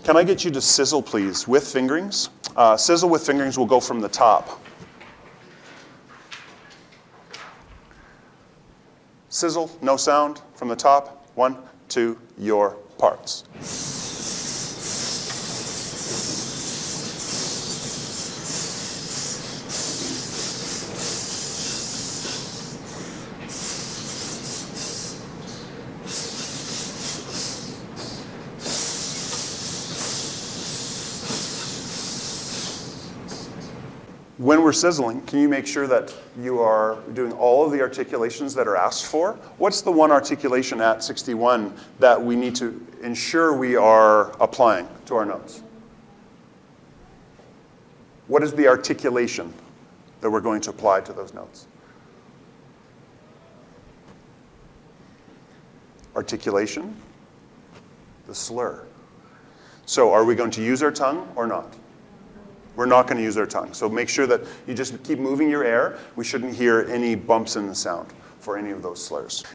Can I get you to sizzle, please, with fingerings? Sizzle with fingerings will go from the top. Sizzle, no sound, from the top. 1, 2, your parts. When we're sizzling, can you make sure that you are doing all of the articulations that are asked for? What's the one articulation at 61 that we need to ensure we are applying to our notes? What is the articulation that we're going to apply to those notes? Articulation, the slur. So are we going to use our tongue or not? We're not going to use our tongue. So make sure that you just keep moving your air. We shouldn't hear any bumps in the sound for any of those slurs.